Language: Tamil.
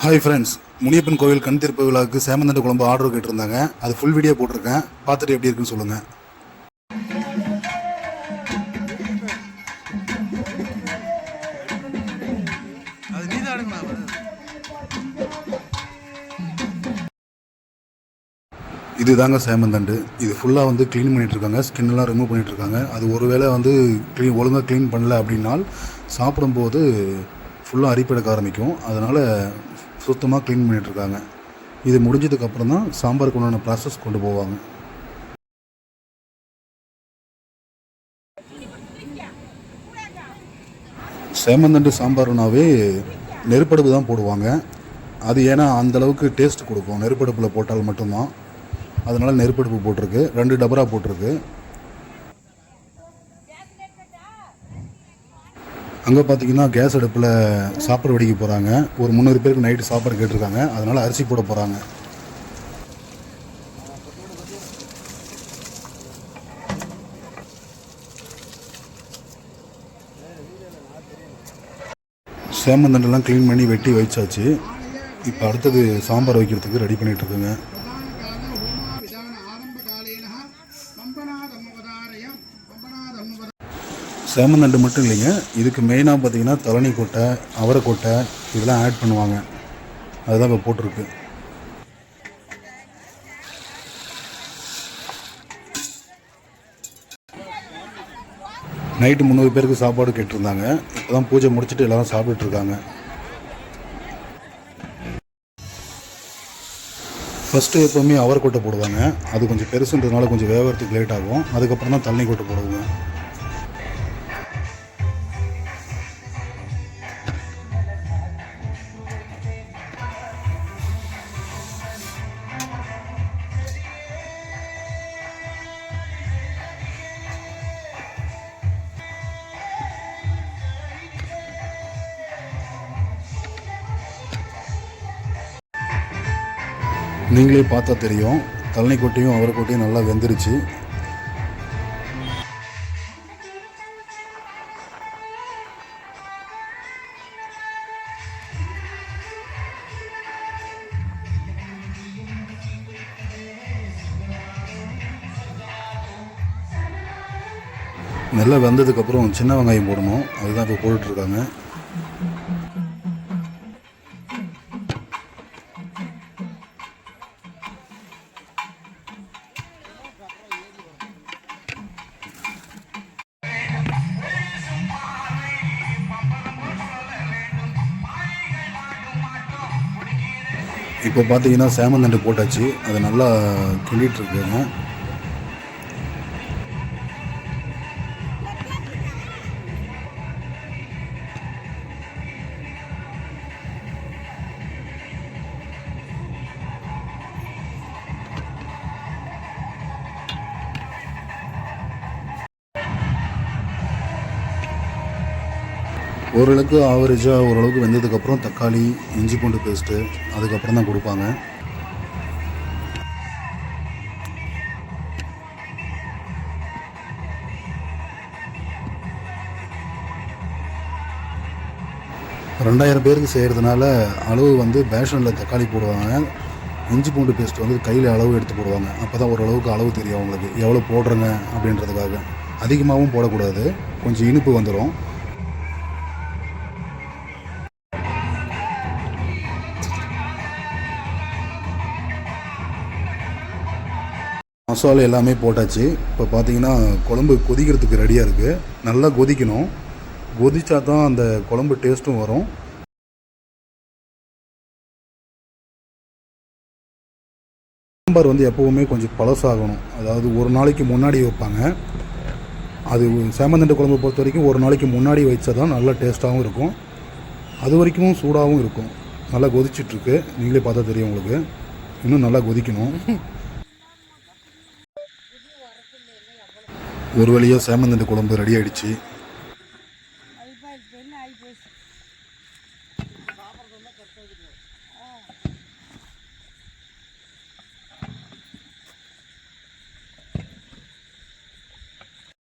ஹாய் ஃப்ரெண்ட்ஸ், முனியப்பன் கோவில் கண் தீர்ப்பு விழாவுக்கு சேமந்தண்டு குழம்பு ஆர்டர் கேட்டிருந்தாங்க. அது ஃபுல் வீடியோ போட்டிருக்கேன், பார்த்துட்டு எப்படி இருக்குன்னு சொல்லுங்கள். இது தாங்க சேமந்தண்டு. இது ஃபுல்லாக வந்து க்ளீன் பண்ணிகிட்ருக்காங்க, ஸ்கின்னெல்லாம் ரிமூவ் பண்ணிகிட்ருக்காங்க. அது ஒருவேளை வந்து ஒழுங்காக க்ளீன் பண்ணல அப்படின்னால் சாப்பிடும்போது ஃபுல்லாக அரிப்பெடுக்க ஆரம்பிக்கும். அதனால் சுத்தமாக க்ளீன் பண்ணிகிட்ருக்காங்க. இது முடிஞ்சதுக்கப்புறம் தான் சாம்பாருக்கு உண்டான ப்ராசஸ் கொண்டு போவாங்க. சேமந்தண்டு சாம்பார்னாவே நெருப்படுப்பு தான் போடுவாங்க. அது ஏன்னா அந்தளவுக்கு டேஸ்ட் கொடுக்கும், நெருப்படுப்பில் போட்டால் மட்டும்தான். அதனால் நெருப்படுப்பு போட்டிருக்கு, 2 டபரா போட்டிருக்கு. அங்கே பார்த்தீங்கன்னா கேஸ் அடுப்பில் சாப்பாடு வடிக்க போகிறாங்க. ஒரு 300 பேருக்கு நைட்டு சாப்பாடு கேட்டிருக்காங்க. அதனால் அரிசி போட போகிறாங்க. சேமந்தண்டெல்லாம் க்ளீன் பண்ணி வெட்டி வச்சாச்சு. இப்போ அடுத்தது சாம்பார் வைக்கிறதுக்கு ரெடி பண்ணிகிட்ருக்குங்க. சேமந்தண்டு மட்டும் இல்லைங்க, இதுக்கு மெயினாக பார்த்தீங்கன்னா தலனி கொட்டை, அவரைக்கொட்டை இதெல்லாம் ஆட் பண்ணுவாங்க. அதுதான் இப்போ போட்டிருக்கு. நைட்டு 300 பேருக்கு சாப்பாடு கேட்டிருந்தாங்க. இப்போ தான் பூஜை முடிச்சுட்டு எல்லோரும் சாப்பிட்டுருக்காங்க. ஃபஸ்ட்டு எப்போவுமே அவரைக்கொட்டை போடுவாங்க. அது கொஞ்சம் பெருசுன்றதுனால கொஞ்சம் வேகிறதுக்கு லேட் ஆகும். அதுக்கப்புறம் தான் தண்ணி கொட்டை போடுவாங்க. நீங்களே பார்த்தா தெரியும், தலனி கொட்டையும் அவரைக்கொட்டையும் நல்லா வெந்துருச்சு. நல்லா வெந்ததுக்கப்புறம் சின்ன வெங்காயம் போடணும். அதுதான் இப்போ போட்டுட்ருக்காங்க. இப்போ பார்த்தீங்கன்னா சேமந்தண்டு போட்டாச்சு. அதை நல்லா கிண்டிகிட்ருக்குங்க. ஓரளவுக்கு ஆவரேஜாக ஓரளவுக்கு வெந்ததுக்கப்புறம் தக்காளி, இஞ்சி பூண்டு பேஸ்ட்டு அதுக்கப்புறம் தான் கொடுப்பாங்க. ரெண்டாயிரம் பேருக்கு செய்கிறதுனால அளவு வந்து பேஷனில் தக்காளி போடுவாங்க. இஞ்சி பூண்டு பேஸ்ட் வந்து கையில் அளவு எடுத்து போடுவாங்க. அப்போ தான் ஓரளவுக்கு அளவு தெரியும் அவங்களுக்கு எவ்வளோ போடுறங்க அப்படின்றதுக்காக. அதிகமாகவும் போடக்கூடாது, கொஞ்சம் இனிப்பு வந்துடும். மசாலா எல்லாமே போட்டாச்சு. இப்போ பார்த்தீங்கன்னா குழம்பு கொதிக்கிறதுக்கு ரெடியாக இருக்குது. நல்லா கொதிக்கணும். கொதிச்சா தான் அந்த குழம்பு டேஸ்ட்டும் வரும். சாம்பார் வந்து எப்போவுமே கொஞ்சம் பழசாகணும். அதாவது ஒரு நாளைக்கு முன்னாடி வைப்பாங்க. அது சேமந்தண்டு குழம்பு பொறுத்த வரைக்கும் ஒரு நாளைக்கு முன்னாடி வச்சா தான் நல்லா டேஸ்ட்டாகவும் இருக்கும். அது வரைக்கும் சூடாகவும் இருக்கும். நல்லா கொதிச்சிட்ருக்கு. நீங்களே பார்த்தா தெரியும் உங்களுக்கு. இன்னும் நல்லா கொதிக்கணும். ஒரு வழியாக சேமந்தண்டு குழம்பு ரெடி ஆகிடுச்சு.